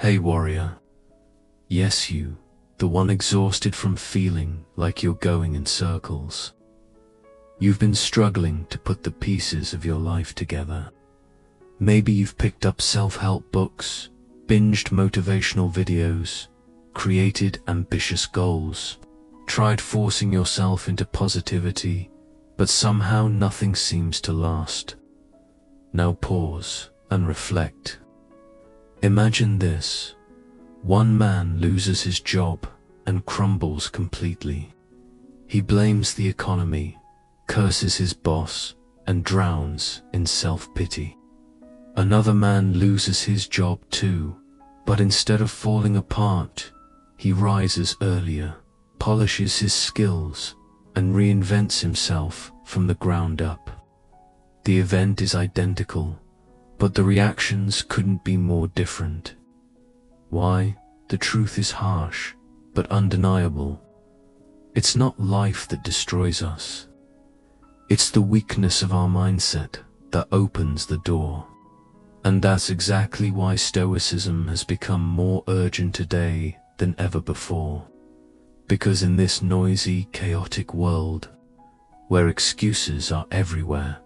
Hey warrior. Yes, you, the one exhausted from feeling like you're going in circles. You've been struggling to put the pieces of your life together. Maybe you've picked up self-help books, binged motivational videos, created ambitious goals, tried forcing yourself into positivity, but somehow nothing seems to last. Now pause and reflect. Imagine this. One man loses his job and crumbles completely. He blames the economy, curses his boss, and drowns in self-pity. Another man loses his job too, but instead of falling apart, he rises earlier, polishes his skills, and reinvents himself from the ground up. The event is identical, but the reactions couldn't be more different. Why? The truth is harsh, but undeniable. It's not life that destroys us. It's the weakness of our mindset that opens the door. And that's exactly why Stoicism has become more urgent today than ever before. Because in this noisy, chaotic world, where excuses are everywhere,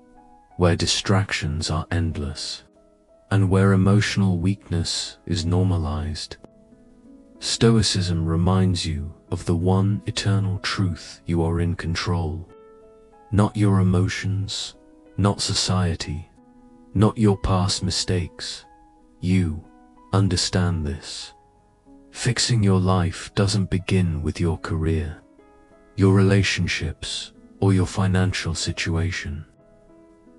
where distractions are endless, and where emotional weakness is normalized, Stoicism reminds you of the one eternal truth: you are in control. Not your emotions, not society, not your past mistakes. You understand this. Fixing your life doesn't begin with your career, your relationships, or your financial situation.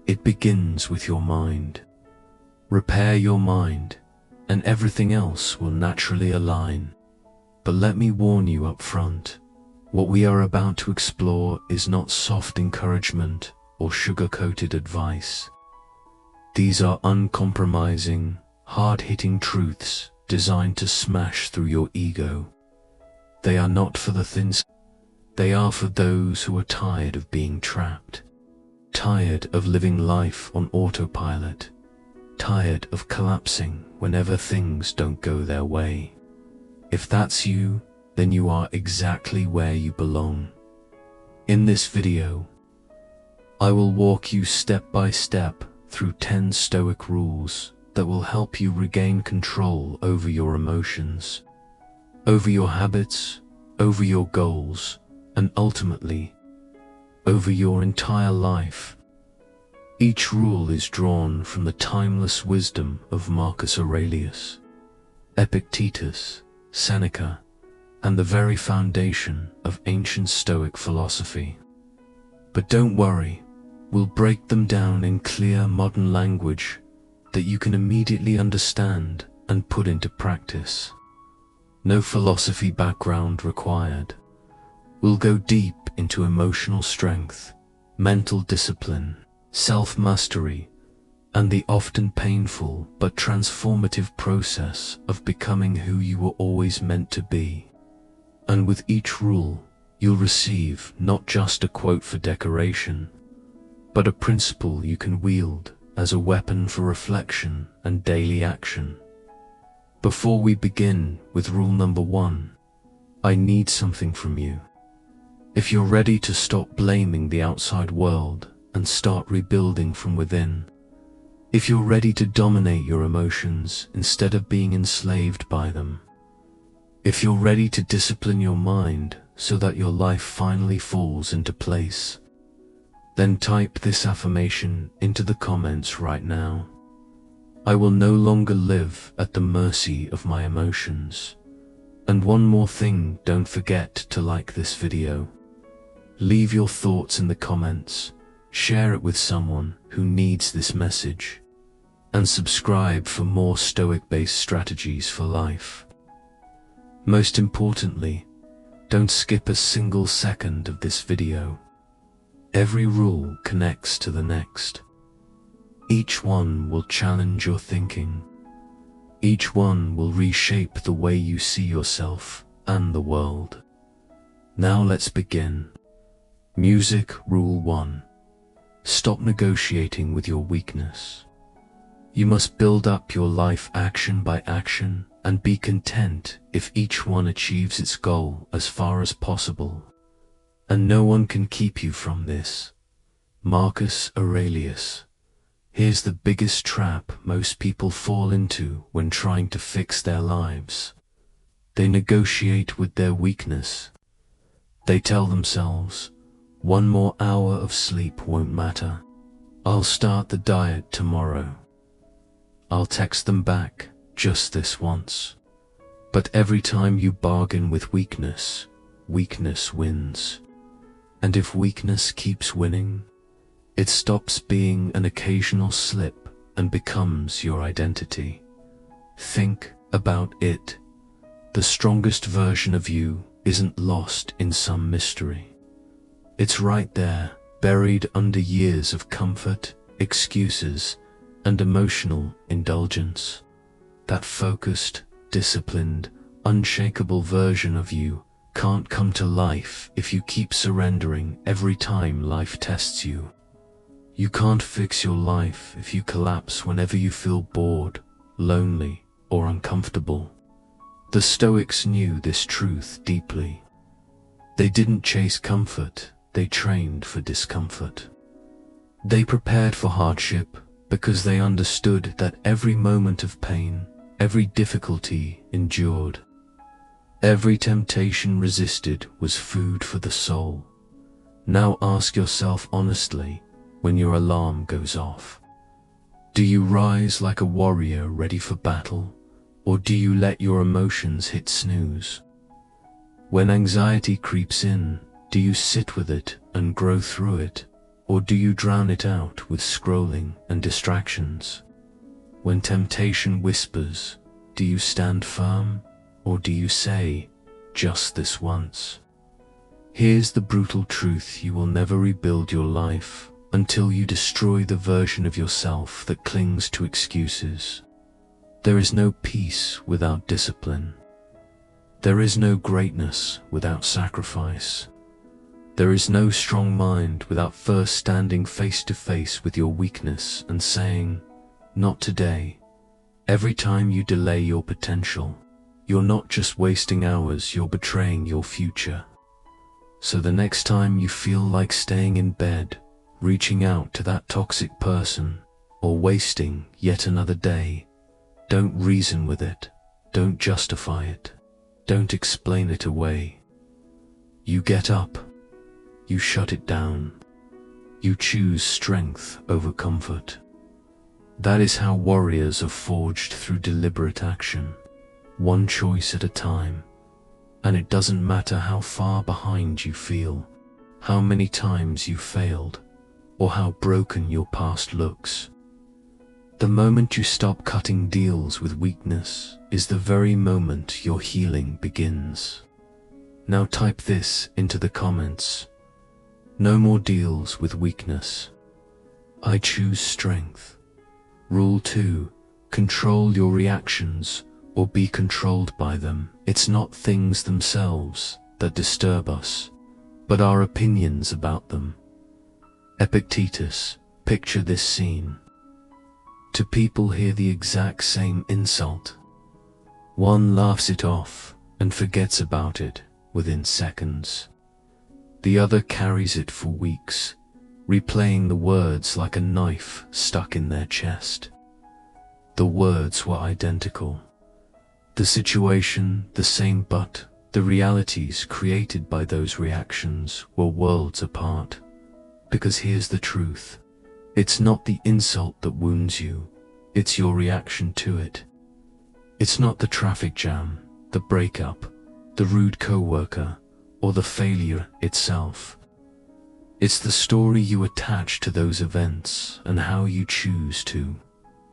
It begins with your mind. Repair your mind, and everything else will naturally align. But let me warn you up front, what we are about to explore is not soft encouragement or sugar-coated advice. These are uncompromising, hard-hitting truths designed to smash through your ego. They are not for the thin. They are for those who are tired of being trapped, tired of living life on autopilot, tired of collapsing whenever things don't go their way. If that's you, then you are exactly where you belong. In this video, I will walk you step by step through 10 Stoic rules that will help you regain control over your emotions, over your habits, over your goals, and ultimately, over your entire life. Each rule is drawn from the timeless wisdom of Marcus Aurelius, Epictetus, Seneca, and the very foundation of ancient Stoic philosophy. But don't worry, we'll break them down in clear modern language that you can immediately understand and put into practice. No philosophy background required. We'll go deep into emotional strength, mental discipline, self-mastery, and the often painful but transformative process of becoming who you were always meant to be. And with each rule, you'll receive not just a quote for decoration, but a principle you can wield as a weapon for reflection and daily action. Before we begin with rule number 1, I need something from you. If you're ready to stop blaming the outside world and start rebuilding from within, if you're ready to dominate your emotions instead of being enslaved by them, if you're ready to discipline your mind so that your life finally falls into place, then type this affirmation into the comments right now. I will no longer live at the mercy of my emotions. And one more thing, don't forget to like this video. Leave your thoughts in the comments, share it with someone who needs this message, and subscribe for more Stoic-based strategies for life. Most importantly, don't skip a single second of this video. Every rule connects to the next. Each one will challenge your thinking. Each one will reshape the way you see yourself and the world. Now let's begin. Music Rule 1. Stop negotiating with your weakness. You must build up your life action by action and be content if each one achieves its goal as far as possible. And no one can keep you from this. Marcus Aurelius. Here's the biggest trap most people fall into when trying to fix their lives. They negotiate with their weakness. They tell themselves, one more hour of sleep won't matter. I'll start the diet tomorrow. I'll text them back just this once. But every time you bargain with weakness, weakness wins. And if weakness keeps winning, it stops being an occasional slip and becomes your identity. Think about it. The strongest version of you isn't lost in some mystery. It's right there, buried under years of comfort, excuses, and emotional indulgence. That focused, disciplined, unshakable version of you can't come to life if you keep surrendering every time life tests you. You can't fix your life if you collapse whenever you feel bored, lonely, or uncomfortable. The Stoics knew this truth deeply. They didn't chase comfort, they trained for discomfort. They prepared for hardship because they understood that every moment of pain, every difficulty endured, every temptation resisted was food for the soul. Now ask yourself honestly, when your alarm goes off, do you rise like a warrior ready for battle, or do you let your emotions hit snooze? When anxiety creeps in, do you sit with it and grow through it, or do you drown it out with scrolling and distractions? When temptation whispers, do you stand firm, or do you say, just this once? Here's the brutal truth: you will never rebuild your life until you destroy the version of yourself that clings to excuses. There is no peace without discipline. There is no greatness without sacrifice. There is no strong mind without first standing face to face with your weakness and saying, not today. Every time you delay your potential, you're not just wasting hours, you're betraying your future. So the next time you feel like staying in bed, reaching out to that toxic person, or wasting yet another day, don't reason with it, don't justify it, don't explain it away. You get up, you shut it down, you choose strength over comfort. That is how warriors are forged, through deliberate action, one choice at a time. And it doesn't matter how far behind you feel, how many times you failed, or how broken your past looks. The moment you stop cutting deals with weakness is the very moment your healing begins. Now type this into the comments. No more deals with weakness. I choose strength. Rule 2. Control your reactions or be controlled by them. It's not things themselves that disturb us, but our opinions about them. Epictetus. Picture this scene. Two people hear the exact same insult. One laughs it off and forgets about it within seconds. The other carries it for weeks, replaying the words like a knife stuck in their chest. The words were identical. The situation the same, but the realities created by those reactions were worlds apart. Because here's the truth. It's not the insult that wounds you, it's your reaction to it. It's not the traffic jam, the breakup, the rude coworker, or the failure itself. It's the story you attach to those events and how you choose to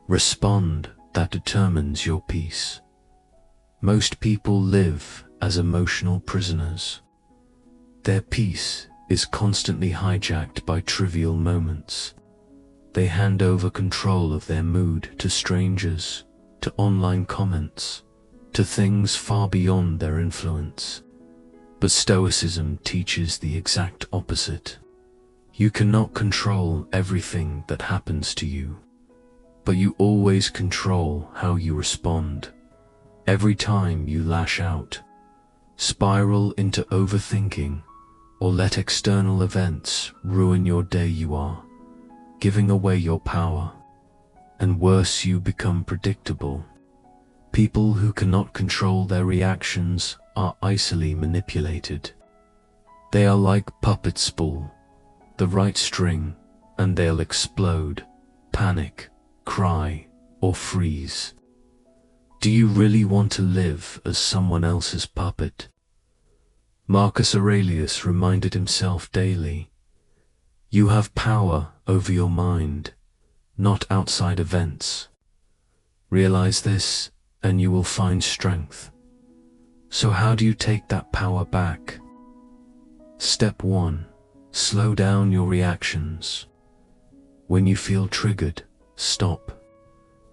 respond that determines your peace. Most people live as emotional prisoners. Their peace is constantly hijacked by trivial moments. They hand over control of their mood to strangers, to online comments, to things far beyond their influence. But Stoicism teaches the exact opposite. You cannot control everything that happens to you, but you always control how you respond. Every time you lash out, spiral into overthinking, or let external events ruin your day, you are giving away your power. And worse, you become predictable. People who cannot control their reactions are easily manipulated. They are like puppet spool, the right string, and they'll explode, panic, cry, or freeze. Do you really want to live as someone else's puppet? Marcus Aurelius reminded himself daily, you have power over your mind, not outside events. Realize this, and you will find strength. So how do you take that power back? Step 1. Slow down your reactions. When you feel triggered, stop.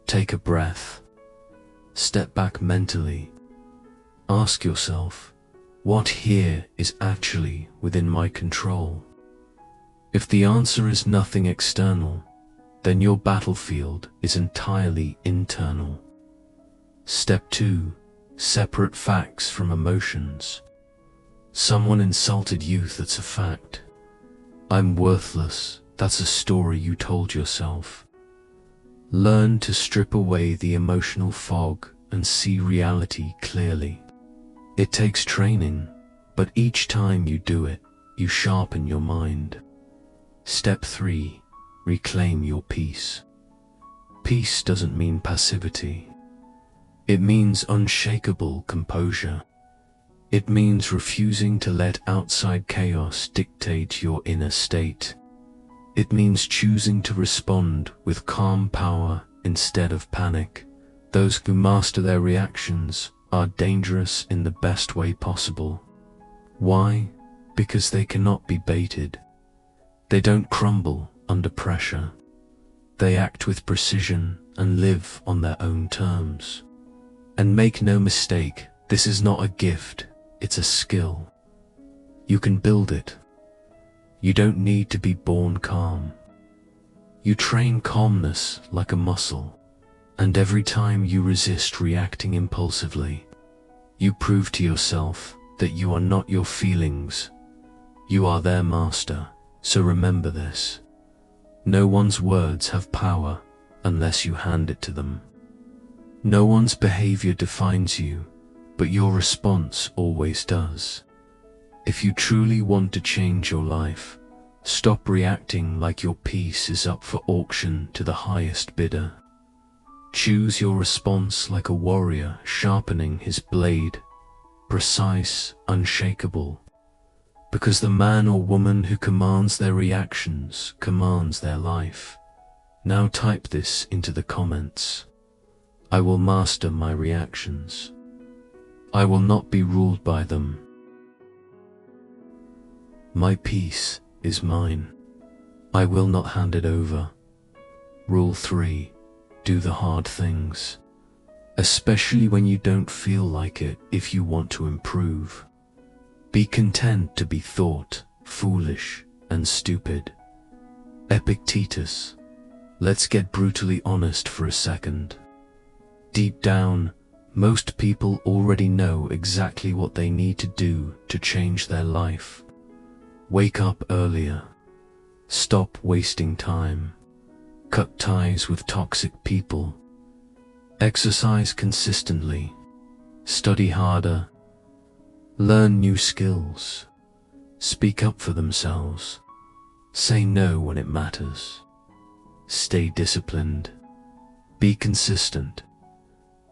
Take a breath. Step back mentally. Ask yourself, what here is actually within my control? If the answer is nothing external, then your battlefield is entirely internal. Step 2. Separate facts from emotions. Someone insulted you, that's a fact. I'm worthless, that's a story you told yourself. Learn to strip away the emotional fog and see reality clearly. It takes training, but each time you do it, you sharpen your mind. Step 3. Reclaim your peace. Peace doesn't mean passivity. It means unshakable composure. It means refusing to let outside chaos dictate your inner state. It means choosing to respond with calm power instead of panic. Those who master their reactions are dangerous in the best way possible. Why? Because they cannot be baited. They don't crumble under pressure. They act with precision and live on their own terms. And make no mistake, this is not a gift, it's a skill. You can build it. You don't need to be born calm. You train calmness like a muscle, and every time you resist reacting impulsively, you prove to yourself that you are not your feelings. You are their master, so remember this. No one's words have power unless you hand it to them. No one's behavior defines you, but your response always does. If you truly want to change your life, stop reacting like your peace is up for auction to the highest bidder. Choose your response like a warrior sharpening his blade, precise, unshakable. Because the man or woman who commands their reactions commands their life. Now type this into the comments. I will master my reactions. I will not be ruled by them. My peace is mine. I will not hand it over. Rule 3. Do the hard things, especially when you don't feel like it if you want to improve. Be content to be thought foolish and stupid. Epictetus. Let's get brutally honest for a second. Deep down, most people already know exactly what they need to do to change their life. Wake up earlier. Stop wasting time. Cut ties with toxic people. Exercise consistently. Study harder. Learn new skills. Speak up for themselves. Say no when it matters. Stay disciplined. Be consistent.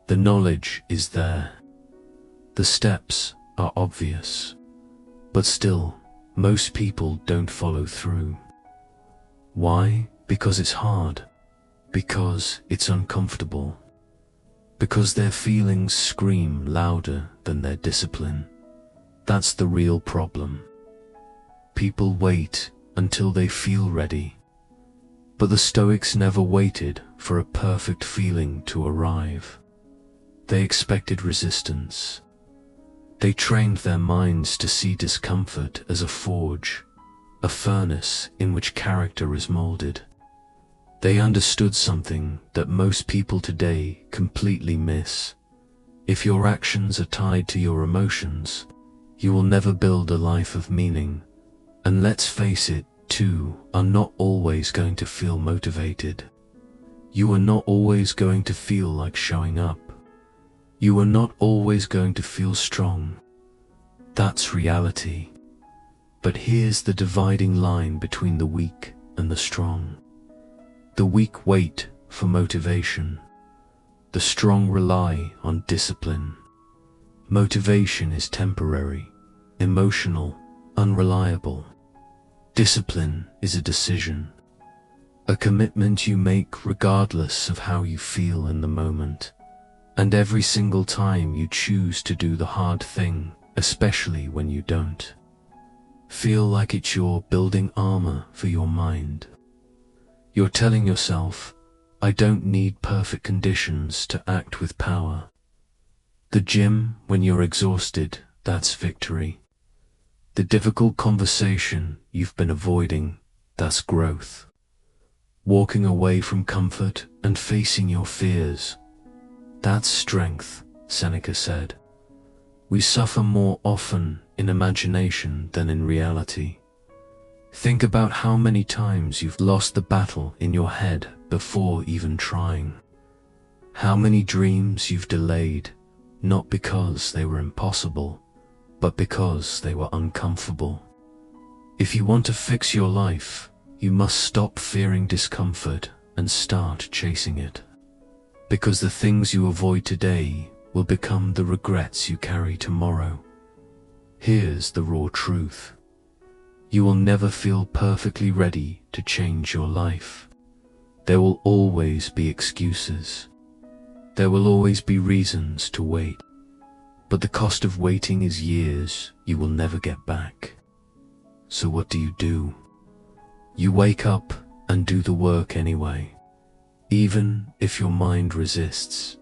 The knowledge is there. The steps are obvious. But still, most people don't follow through. Why? Because it's hard. Because it's uncomfortable. Because their feelings scream louder than their discipline. That's the real problem. People wait until they feel ready. But the Stoics never waited for a perfect feeling to arrive. They expected resistance. They trained their minds to see discomfort as a forge, a furnace in which character is molded. They understood something that most people today completely miss. If your actions are tied to your emotions, you will never build a life of meaning. And let's face it, you are not always going to feel motivated. You are not always going to feel like showing up. You are not always going to feel strong. That's reality. But here's the dividing line between the weak and the strong. The weak wait for motivation. The strong rely on discipline. Motivation is temporary, emotional, unreliable. Discipline is a decision, a commitment you make regardless of how you feel in the moment. And every single time you choose to do the hard thing, especially when you don't, feel like it's you're building armor for your mind. You're telling yourself, I don't need perfect conditions to act with power. The gym when you're exhausted, that's victory. The difficult conversation you've been avoiding, that's growth. Walking away from comfort and facing your fears, that's strength, Seneca said. We suffer more often in imagination than in reality. Think about how many times you've lost the battle in your head before even trying. How many dreams you've delayed, not because they were impossible, but because they were uncomfortable. If you want to fix your life, you must stop fearing discomfort and start chasing it. Because the things you avoid today will become the regrets you carry tomorrow. Here's the raw truth. You will never feel perfectly ready to change your life. There will always be excuses. There will always be reasons to wait. But the cost of waiting is years you will never get back. So what do? You wake up and do the work anyway. Even if your mind resists.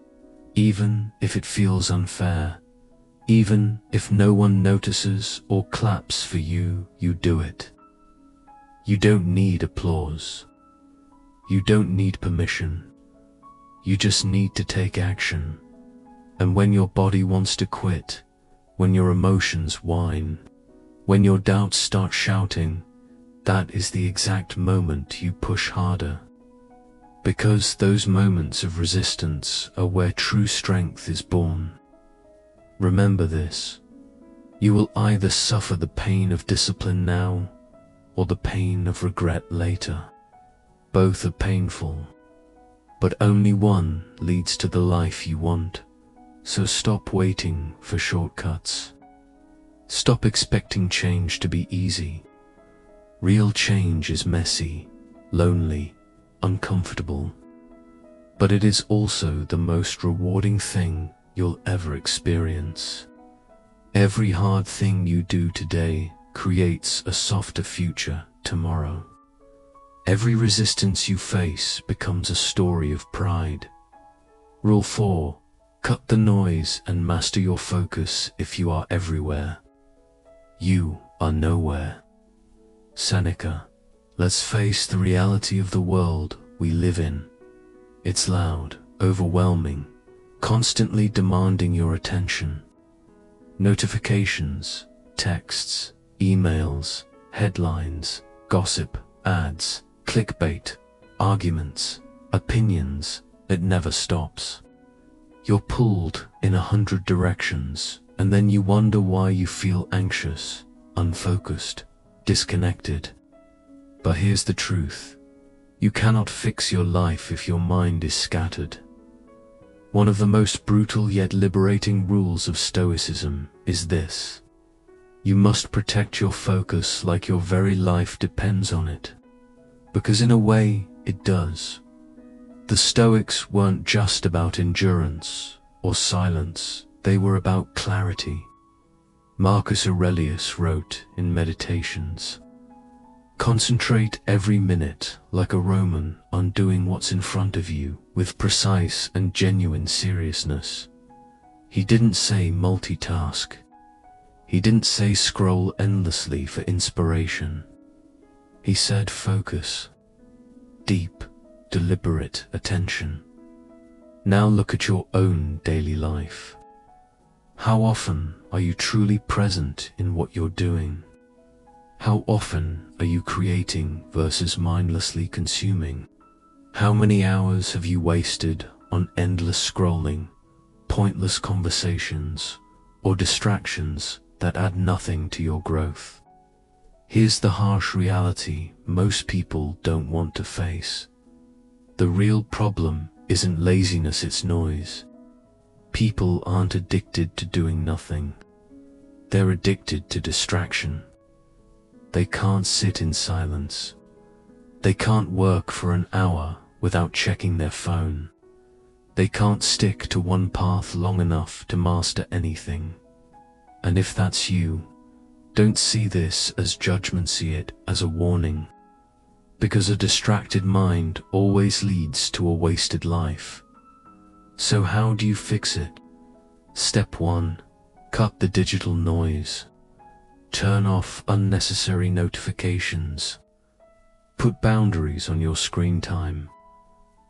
Even if it feels unfair. Even if no one notices or claps for you, you do it. You don't need applause. You don't need permission. You just need to take action. And when your body wants to quit, when your emotions whine, when your doubts start shouting, that is the exact moment you push harder. Because those moments of resistance are where true strength is born. Remember this. You will either suffer the pain of discipline now, or the pain of regret later. Both are painful, but only one leads to the life you want. So stop waiting for shortcuts. Stop expecting change to be easy. Real change is messy, lonely, uncomfortable. But it is also the most rewarding thing you'll ever experience. Every hard thing you do today creates a softer future tomorrow. Every resistance you face becomes a story of pride. Rule 4. Cut the noise and master your focus. If you are everywhere, you are nowhere. Seneca. Let's face the reality of the world we live in. It's loud, overwhelming, constantly demanding your attention. Notifications, texts, emails, headlines, gossip, ads, clickbait, arguments, opinions. It never stops. You're pulled in 100 directions, and then you wonder why you feel anxious, unfocused, disconnected. But here's the truth. You cannot fix your life if your mind is scattered. One of the most brutal yet liberating rules of Stoicism is this. You must protect your focus like your very life depends on it. Because in a way, it does. The Stoics weren't just about endurance or silence, they were about clarity. Marcus Aurelius wrote in Meditations, "Concentrate every minute like a Roman on doing what's in front of you with precise and genuine seriousness." He didn't say multitask. He didn't say scroll endlessly for inspiration. He said focus. Deep, deliberate attention. Now look at your own daily life. How often are you truly present in what you're doing? How often are you creating versus mindlessly consuming? How many hours have you wasted on endless scrolling, pointless conversations, or distractions that add nothing to your growth? Here's the harsh reality most people don't want to face. The real problem isn't laziness, it's noise. People aren't addicted to doing nothing. They're addicted to distraction. They can't sit in silence. They can't work for an hour without checking their phone. They can't stick to one path long enough to master anything. And if that's you, don't see this as judgment, see it as a warning. Because a distracted mind always leads to a wasted life. So how do you fix it? Step 1. Cut the digital noise. Turn off unnecessary notifications. Put boundaries on your screen time.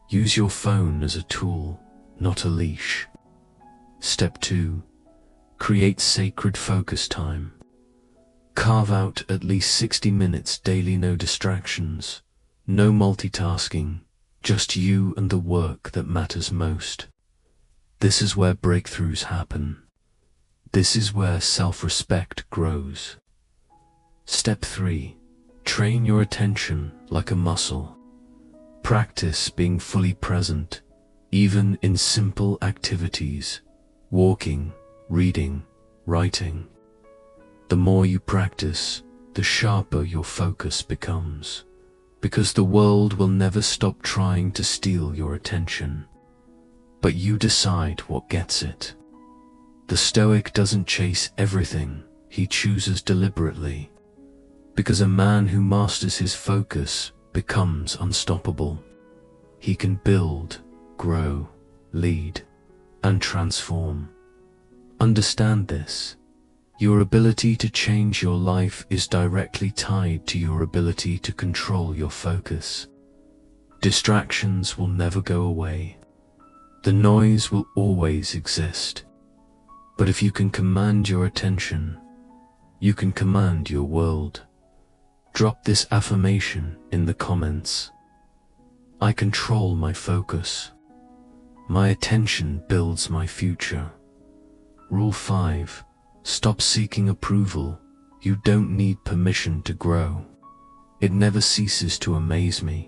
Use your phone as a tool, not a leash. Step 2. Create sacred focus time. Carve out at least 60 minutes daily, no distractions, no multitasking, just you and the work that matters most. This is where breakthroughs happen. This is where self-respect grows. Step 3. Train your attention like a muscle. Practice being fully present, even in simple activities, walking, reading, writing. The more you practice, the sharper your focus becomes, because the world will never stop trying to steal your attention. But you decide what gets it. The Stoic doesn't chase everything, he chooses deliberately, because a man who masters his focus becomes unstoppable. He can build, grow, lead, and transform. Understand this. Your ability to change your life is directly tied to your ability to control your focus. Distractions will never go away. The noise will always exist. But if you can command your attention, you can command your world. Drop this affirmation in the comments. I control my focus. My attention builds my future. Rule 5. Stop seeking approval. You don't need permission to grow. It never ceases to amaze me.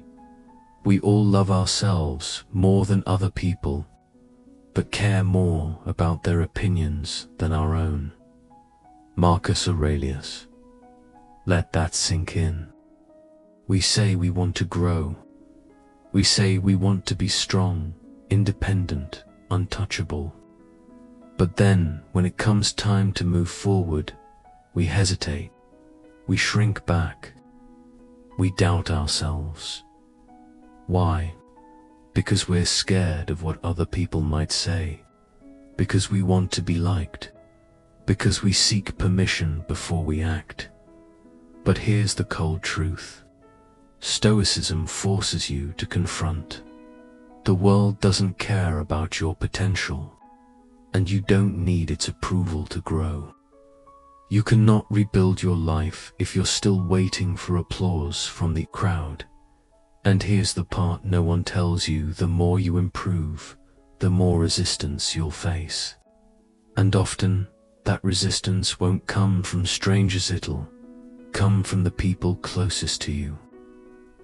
We all love ourselves more than other people, but care more about their opinions than our own. Marcus Aurelius. Let that sink in. We say we want to grow. We say we want to be strong, independent, untouchable. But then, when it comes time to move forward, we hesitate. We shrink back. We doubt ourselves. Why? Because we're scared of what other people might say. Because we want to be liked. Because we seek permission before we act. But here's the cold truth. Stoicism forces you to confront. The world doesn't care about your potential, and you don't need its approval to grow. You cannot rebuild your life if you're still waiting for applause from the crowd. And here's the part no one tells you: the more you improve, the more resistance you'll face. And often, that resistance won't come from strangers, it'll come from the people closest to you.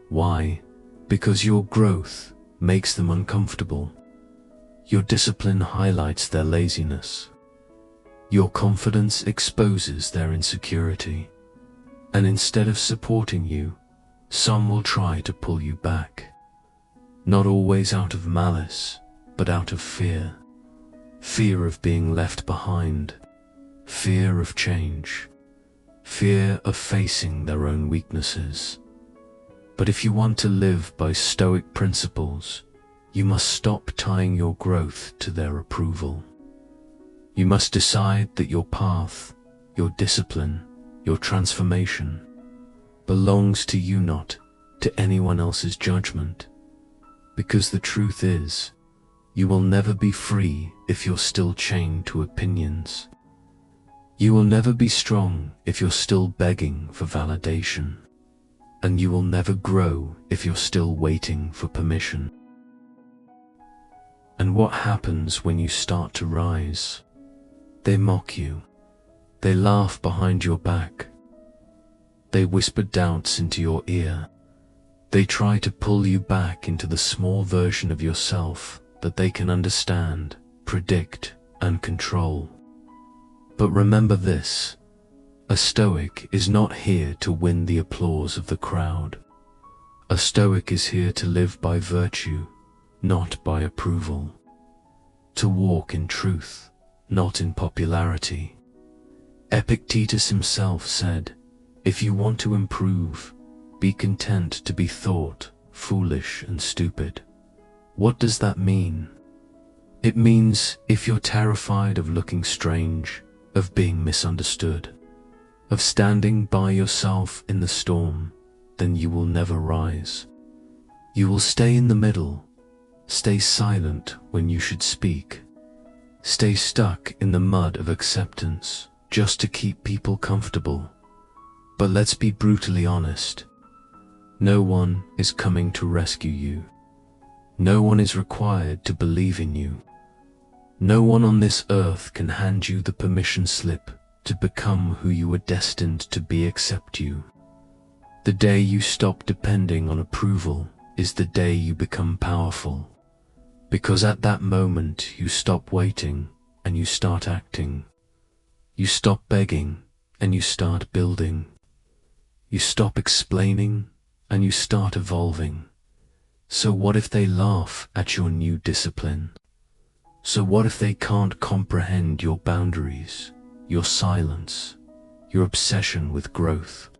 Why? Because your growth makes them uncomfortable. Your discipline highlights their laziness. Your confidence exposes their insecurity. And instead of supporting you, some will try to pull you back. Not always out of malice, but out of fear. Fear of being left behind. Fear of change. Fear of facing their own weaknesses. But if you want to live by Stoic principles, you must stop tying your growth to their approval. You must decide that your path, your discipline, your transformation belongs to you, not to anyone else's judgment. Because the truth is, You will never be free if you're still chained to opinions. You will never be strong if you're still begging for validation. And you will never grow if you're still waiting for permission. And what happens when you start to rise? They mock you. They laugh behind your back. They whisper doubts into your ear. They try to pull you back into the small version of yourself that they can understand, predict, and control. But remember this, a Stoic is not here to win the applause of the crowd. A Stoic is here to live by virtue, not by approval. To walk in truth, not in popularity. Epictetus himself said, "If you want to improve, be content to be thought foolish and stupid." What does that mean? It means if you're terrified of looking strange, of being misunderstood, of standing by yourself in the storm, then you will never rise. You will stay in the middle, stay silent when you should speak, stay stuck in the mud of acceptance just to keep people comfortable. But let's be brutally honest. No one is coming to rescue you. No one is required to believe in you. No one on this earth can hand you the permission slip to become who you were destined to be except you. The day you stop depending on approval is the day you become powerful. Because at that moment you stop waiting and you start acting. You stop begging and you start building. You stop explaining and you start evolving. So what if they laugh at your new discipline? So what if they can't comprehend your boundaries, your silence, your obsession with growth?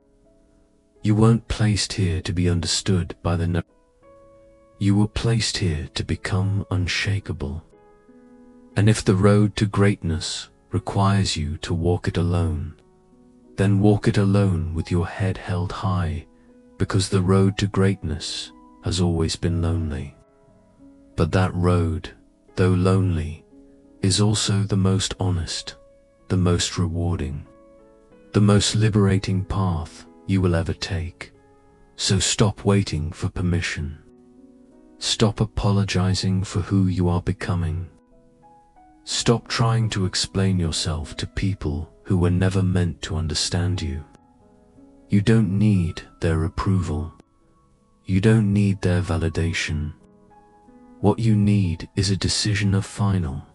You weren't placed here to be understood by the You were placed here to become unshakable. And if the road to greatness requires you to walk it alone, then walk it alone with your head held high, because the road to greatness has always been lonely. But that road, though lonely, is also the most honest, the most rewarding, the most liberating path you will ever take. So stop waiting for permission. Stop apologizing for who you are becoming. Stop trying to explain yourself to people who were never meant to understand you. You don't need their approval. You don't need their validation. What you need is a decision, a final,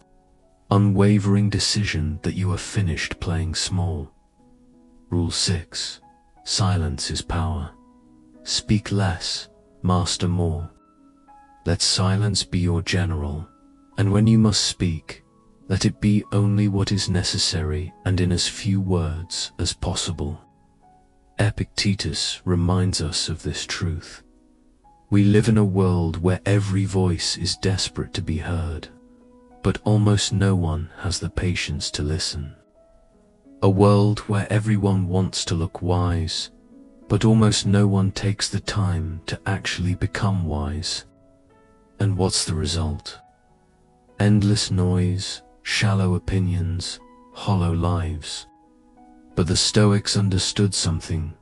unwavering decision that you are finished playing small. Rule 6. Silence is power. Speak less, master more. Let silence be your general, and when you must speak, let it be only what is necessary and in as few words as possible. Epictetus reminds us of this truth. We live in a world where every voice is desperate to be heard, but almost no one has the patience to listen. A world where everyone wants to look wise, but almost no one takes the time to actually become wise. And what's the result? Endless noise, shallow opinions, hollow lives. But the Stoics understood something.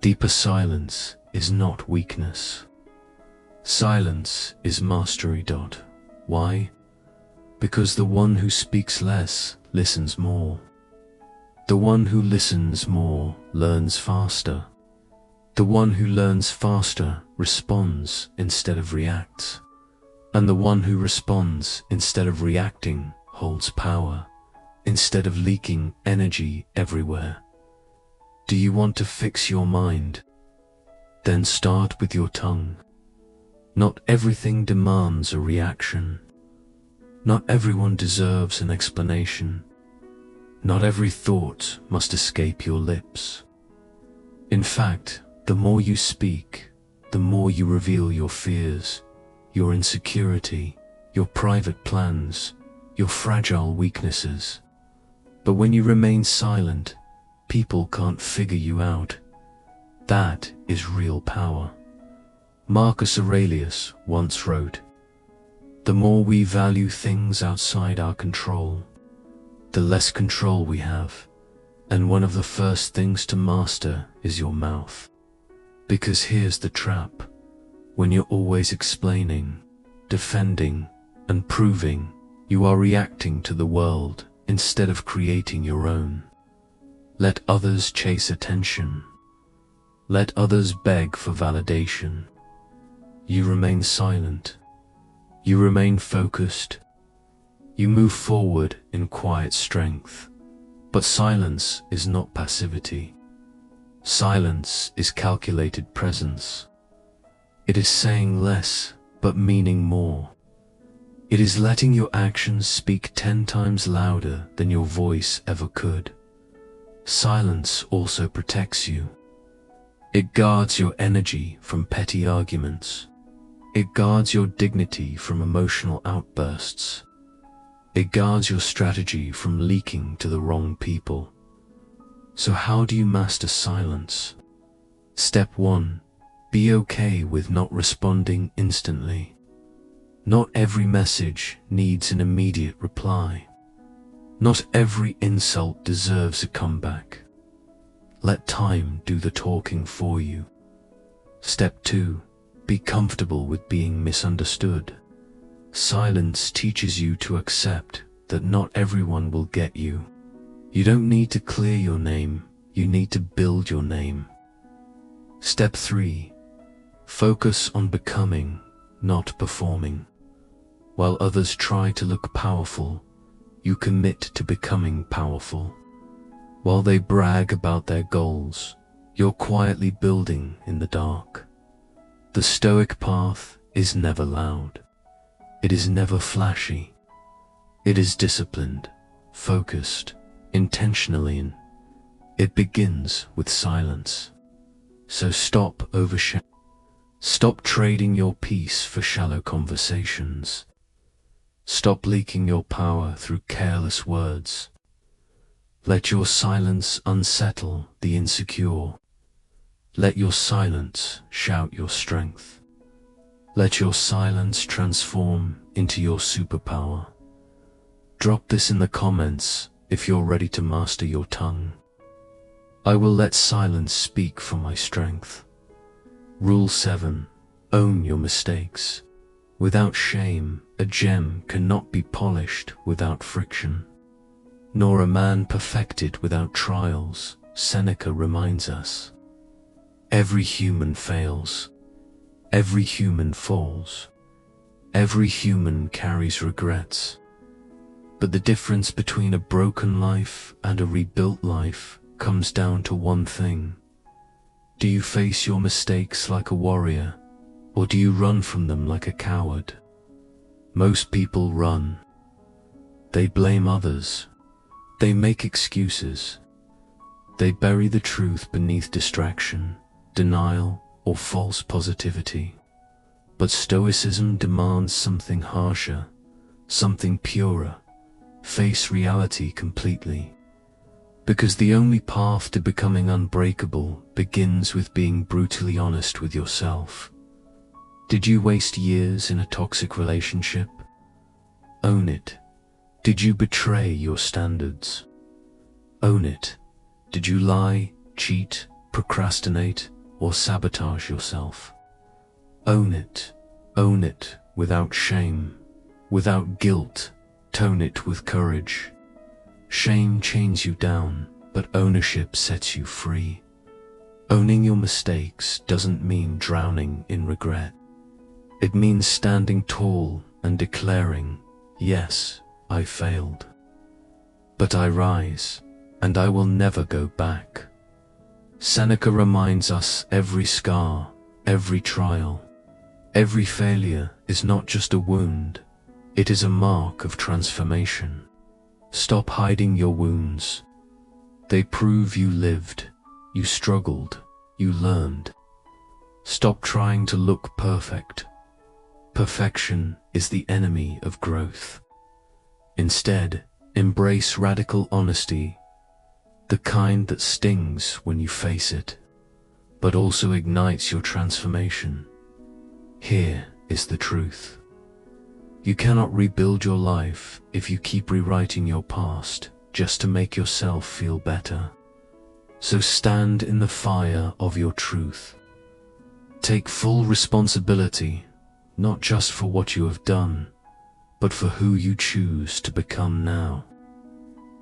Deeper silence is not weakness. Silence is mastery. Why? Because the one who speaks less listens more. The one who listens more learns faster. The one who learns faster responds instead of reacts. And the one who responds instead of reacting holds power, instead of leaking energy everywhere. Do you want to fix your mind? Then start with your tongue. Not everything demands a reaction. Not everyone deserves an explanation. Not every thought must escape your lips. In fact, the more you speak, the more you reveal your fears, your insecurity, your private plans, your fragile weaknesses. But when you remain silent, people can't figure you out. That is real power. Marcus Aurelius once wrote, The more we value things outside our control, the less control we have. And one of the first things to master is your mouth. Because here's the trap. When you're always explaining, defending, and proving, you are reacting to the world instead of creating your own. Let others chase attention. Let others beg for validation. You remain silent. You remain focused. You move forward in quiet strength. But silence is not passivity. Silence is calculated presence. It is saying less, but meaning more. It is letting your actions speak 10 times louder than your voice ever could. Silence also protects you. It guards your energy from petty arguments. It guards your dignity from emotional outbursts. It guards your strategy from leaking to the wrong people. So how do you master silence? Step 1. Be okay with not responding instantly. Not every message needs an immediate reply. Not every insult deserves a comeback. Let time do the talking for you. Step 2. Be comfortable with being misunderstood. Silence teaches you to accept that not everyone will get you. You don't need to clear your name, you need to build your name. Step 3. Focus on becoming, not performing. While others try to look powerful, you commit to becoming powerful. While they brag about their goals, you're quietly building in the dark. The Stoic path is never loud. It is never flashy. It is disciplined, focused, intentionally. It begins with silence. So stop oversharing. Stop trading your peace for shallow conversations. Stop leaking your power through careless words. Let your silence unsettle the insecure. Let your silence shout your strength. Let your silence transform into your superpower. Drop this in the comments if you're ready to master your tongue. I will let silence speak for my strength. Rule 7. Own your mistakes. Without shame, a gem cannot be polished without friction. Nor a man perfected without trials, Seneca reminds us. Every human fails. Every human falls. Every human carries regrets. But the difference between a broken life and a rebuilt life comes down to one thing. Do you face your mistakes like a warrior, or do you run from them like a coward? Most people run. They blame others. They make excuses. They bury the truth beneath distraction, denial, or false positivity. But Stoicism demands something harsher, something purer. Face reality completely. Because the only path to becoming unbreakable begins with being brutally honest with yourself. Did you waste years in a toxic relationship? Own it. Did you betray your standards? Own it. Did you lie, cheat, procrastinate, or sabotage yourself? Own it. Own it without shame, without guilt. Tone it with courage. Shame chains you down, but ownership sets you free. Owning your mistakes doesn't mean drowning in regret. It means standing tall and declaring, yes, I failed. But I rise, and I will never go back. Seneca reminds us every scar, every trial, every failure is not just a wound, it is a mark of transformation. Stop hiding your wounds. They prove you lived, you struggled, you learned. Stop trying to look perfect. Perfection is the enemy of growth. Instead, embrace radical honesty, the kind that stings when you face it, but also ignites your transformation. Here is the truth. You cannot rebuild your life if you keep rewriting your past just to make yourself feel better. So stand in the fire of your truth. Take full responsibility, not just for what you have done, but for who you choose to become now.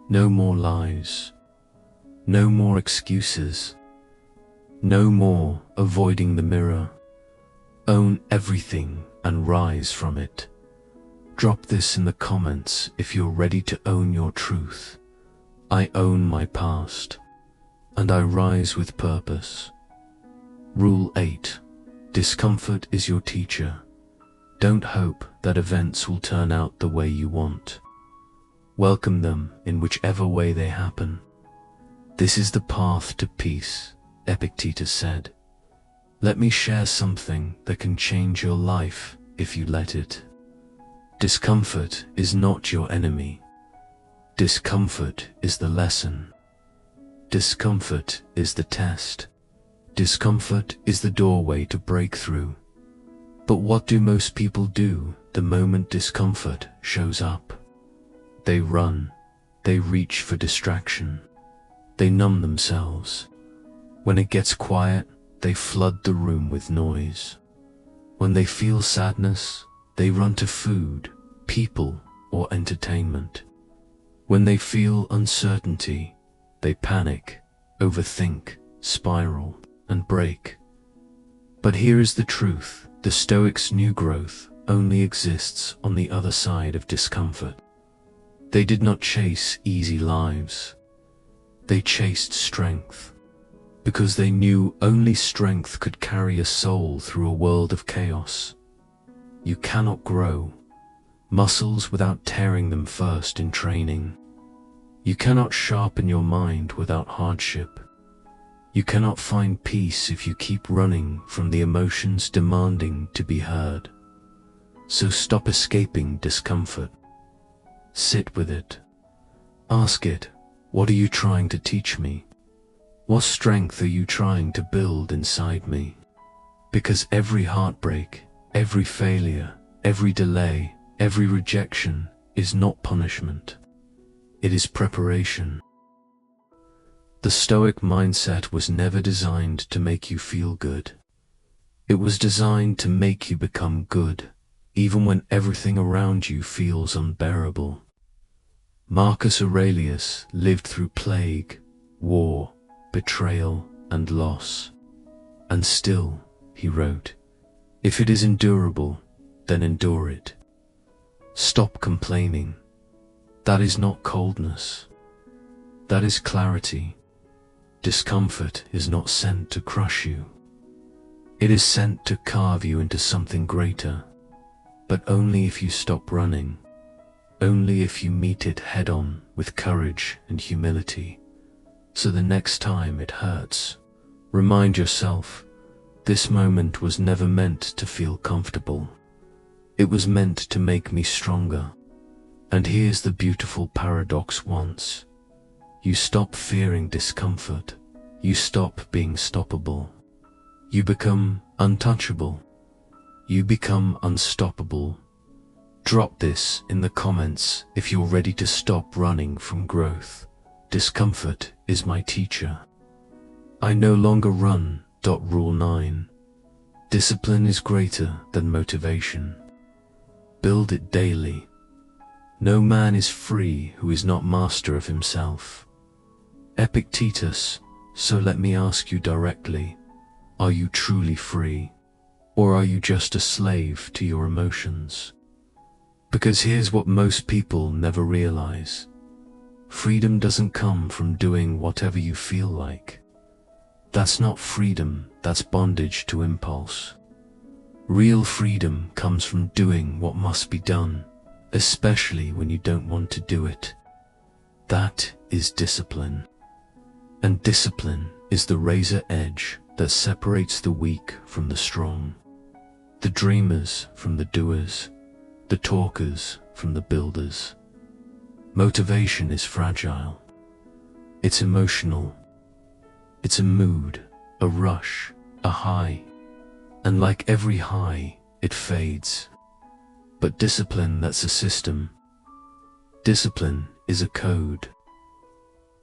No more lies. No more excuses. No more avoiding the mirror. Own everything and rise from it. Drop this in the comments if you're ready to own your truth. I own my past, and I rise with purpose. Rule 8. Discomfort is your teacher. Don't hope that events will turn out the way you want. Welcome them in whichever way they happen. This is the path to peace, Epictetus said. Let me share something that can change your life if you let it. Discomfort is not your enemy. Discomfort is the lesson. Discomfort is the test. Discomfort is the doorway to breakthrough. But what do most people do the moment discomfort shows up? They run. They reach for distraction. They numb themselves. When it gets quiet, they flood the room with noise. When they feel sadness, they run to food, people, or entertainment. When they feel uncertainty, they panic, overthink, spiral, and break. But here is the truth. The Stoics' new growth only exists on the other side of discomfort. They did not chase easy lives. They chased strength, because they knew only strength could carry a soul through a world of chaos. You cannot grow muscles without tearing them first in training. You cannot sharpen your mind without hardship. You cannot find peace if you keep running from the emotions demanding to be heard. So stop escaping discomfort. Sit with it. Ask it, what are you trying to teach me? What strength are you trying to build inside me? Because every heartbreak, every failure, every delay, every rejection is not punishment. It is preparation. The Stoic mindset was never designed to make you feel good. It was designed to make you become good, even when everything around you feels unbearable. Marcus Aurelius lived through plague, war, betrayal, and loss. And still, he wrote, "If it is endurable, then endure it." Stop complaining. That is not coldness. That is clarity. Discomfort is not sent to crush you. It is sent to carve you into something greater, but only if you stop running, only if you meet it head-on with courage and humility. So the next time it hurts, remind yourself, this moment was never meant to feel comfortable. It was meant to make me stronger. And here's the beautiful paradox: once you stop fearing discomfort, you stop being stoppable. You become untouchable. You become unstoppable. Drop this in the comments if you're ready to stop running from growth. Discomfort is my teacher. I no longer run. Rule 9. Discipline is greater than motivation. Build it daily. No man is free who is not master of himself. Epictetus, so let me ask you directly, are you truly free? Or are you just a slave to your emotions? Because here's what most people never realize. Freedom doesn't come from doing whatever you feel like. That's not freedom, that's bondage to impulse. Real freedom comes from doing what must be done, especially when you don't want to do it. That is discipline. And discipline is the razor edge that separates the weak from the strong, the dreamers from the doers, the talkers from the builders. Motivation is fragile. It's emotional. It's a mood, a rush, a high. And like every high, it fades. but discipline that's a system. Discipline is a code.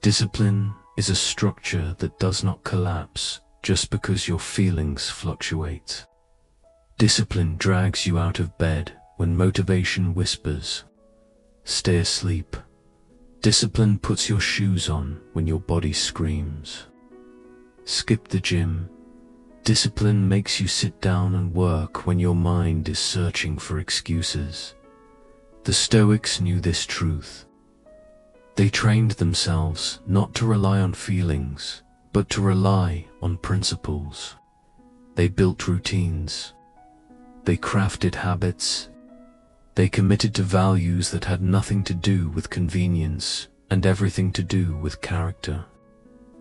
Discipline is a structure that does not collapse just because your feelings fluctuate. Discipline drags you out of bed when motivation whispers, "Stay asleep." Discipline puts your shoes on when your body screams, "Skip the gym." Discipline makes you sit down and work when your mind is searching for excuses. The Stoics knew this truth. They trained themselves not to rely on feelings, but to rely on principles. They built routines. They crafted habits. They committed to values that had nothing to do with convenience and everything to do with character.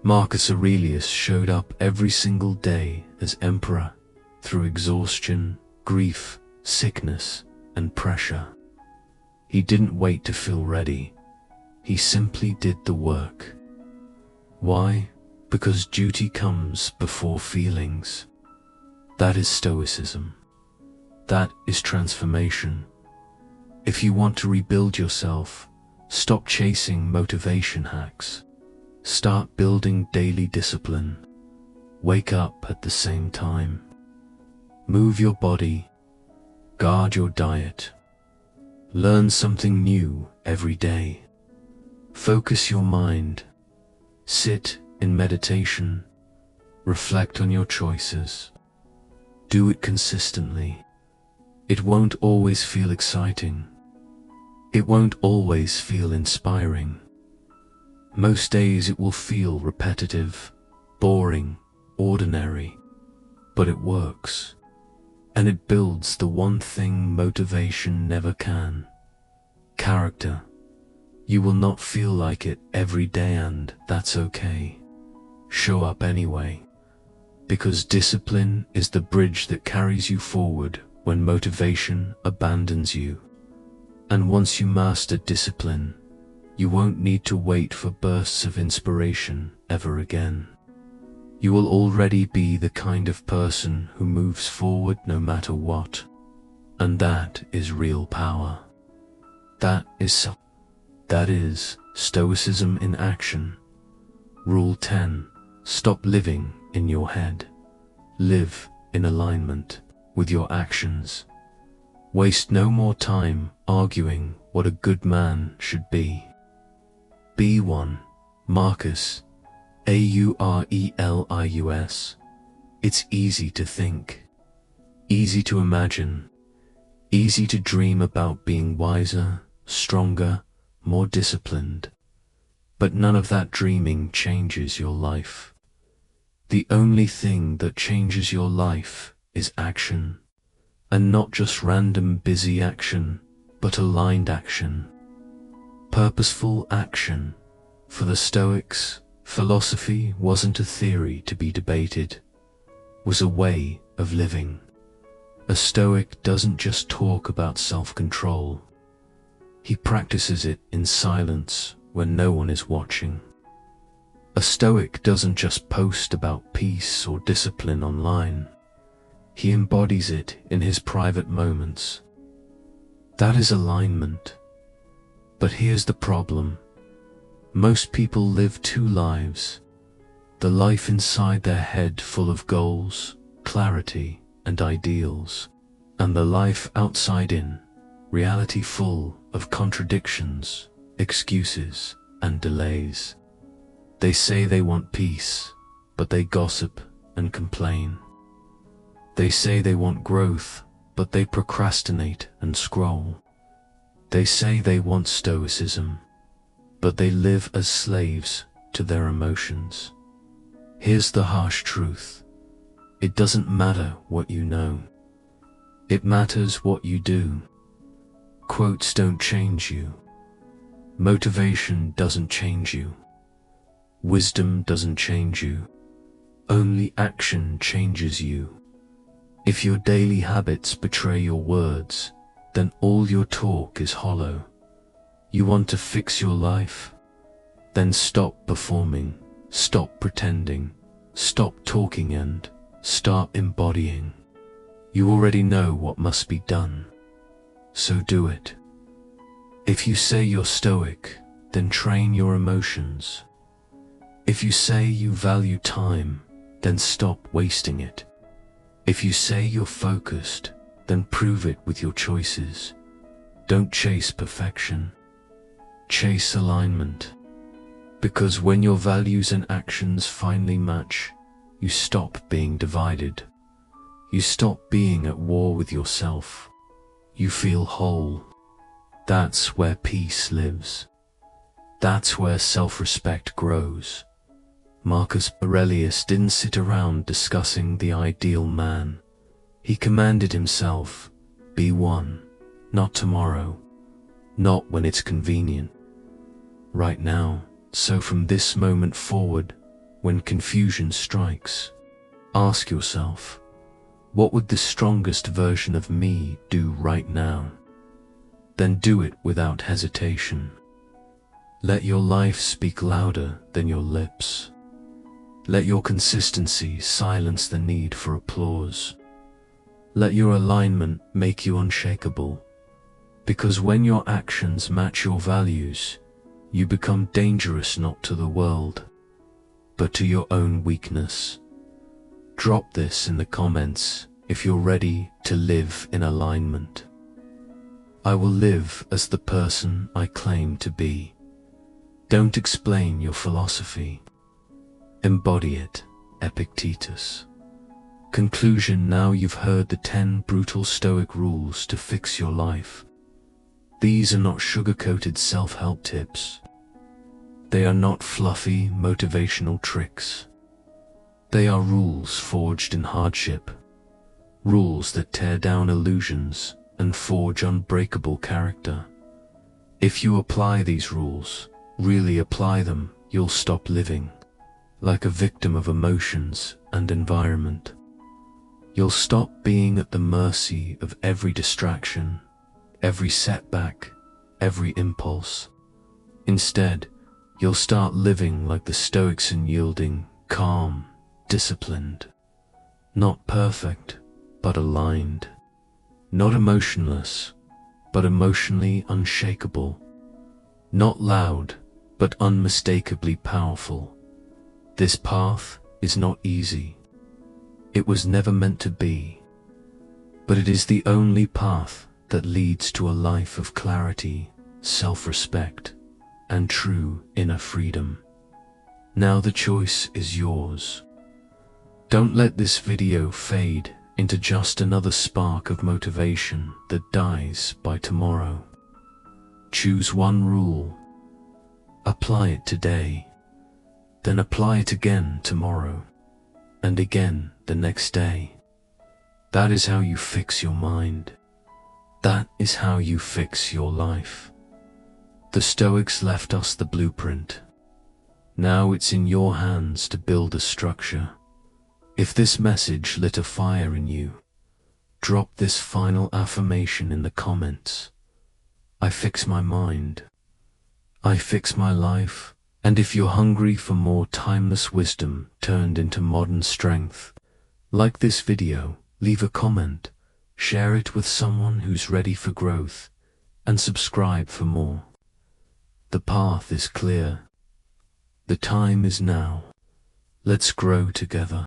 Marcus Aurelius showed up every single day as emperor through exhaustion, grief, sickness, and pressure. He didn't wait to feel ready. He simply did the work. Why? Because duty comes before feelings. That is Stoicism. That is transformation. If you want to rebuild yourself, stop chasing motivation hacks. Start building daily discipline. Wake up at the same time. Move your body. Guard your diet. Learn something new every day. Focus your mind. Sit in meditation. Reflect on your choices. Do it consistently. It won't always feel exciting. It won't always feel inspiring. Most days it will feel repetitive, boring, ordinary, but it works. And it builds the one thing motivation never can: character. You will not feel like it every day, and that's okay. Show up anyway, because discipline is the bridge that carries you forward when motivation abandons you. And once you master discipline, you won't need to wait for bursts of inspiration ever again. You will already be the kind of person who moves forward no matter what. And that is real power. That is Stoicism in action. Rule 10. Stop living in your head. Live in alignment with your actions. Waste no more time arguing what a good man should be. Be one. Marcus Aurelius. It's easy to think, easy to imagine, easy to dream about being wiser, stronger, more disciplined. But none of that dreaming changes your life. The only thing that changes your life is action. And not just random busy action, but aligned action. Purposeful action. For the Stoics, philosophy wasn't a theory to be debated, was a way of living. A Stoic doesn't just talk about self-control. He practices it in silence when no one is watching. A Stoic doesn't just post about peace or discipline online. He embodies it in his private moments. That is alignment. But here's the problem. Most people live two lives. The life inside their head full of goals, clarity, and ideals, and the life outside in, reality full of contradictions, excuses, and delays. They say they want peace, but they gossip and complain. They say they want growth, but they procrastinate and scroll. They say they want stoicism, but they live as slaves to their emotions. Here's the harsh truth. It doesn't matter what you know. It matters what you do. Quotes don't change you. Motivation doesn't change you. Wisdom doesn't change you. Only action changes you. If your daily habits betray your words, then all your talk is hollow. You want to fix your life? Then stop performing, stop pretending, stop talking and start embodying. You already know what must be done. so do it. If you say you're stoic, then train your emotions. If you say you value time, then stop wasting it. If you say you're focused, then prove it with your choices. Don't chase perfection. Chase alignment. Because when your values and actions finally match, you stop being divided. You stop being at war with yourself. You feel whole. That's where peace lives. That's where self-respect grows. Marcus Aurelius didn't sit around discussing the ideal man. He commanded himself, be one, not tomorrow, not when it's convenient. Right now. So from this moment forward, when confusion strikes, ask yourself, what would the strongest version of me do right now? Then do it without hesitation. Let your life speak louder than your lips. Let your consistency silence the need for applause. Let your alignment make you unshakable. Because when your actions match your values, you become dangerous not to the world, but to your own weakness. Drop this in the comments if you're ready to live in alignment. I will live as the person I claim to be. Don't explain your philosophy. Embody it, Epictetus. Conclusion: now you've heard the 10 brutal Stoic rules to fix your life. These are not sugar-coated self-help tips. They are not fluffy motivational tricks. They are rules forged in hardship. Rules that tear down illusions and forge unbreakable character. If you apply these rules, really apply them, you'll stop living like a victim of emotions and environment. You'll stop being at the mercy of every distraction, every setback, every impulse. Instead, you'll start living like the Stoics, unyielding, calm, disciplined. Not perfect, but aligned. Not emotionless, but emotionally unshakable. Not loud, but unmistakably powerful. This path is not easy. It was never meant to be. But it is the only path that leads to a life of clarity, self-respect, and true inner freedom. Now the choice is yours. Don't let this video fade into just another spark of motivation that dies by tomorrow. Choose one rule. Apply it today. Then apply it again tomorrow, and again the next day. That is how you fix your mind. That is how you fix your life. The Stoics left us the blueprint. Now it's in your hands to build a structure. If this message lit a fire in you, drop this final affirmation in the comments. I fix my mind. I fix my life. And if you're hungry for more timeless wisdom turned into modern strength, like this video, leave a comment, share it with someone who's ready for growth, and subscribe for more. The path is clear. The time is now. Let's grow together.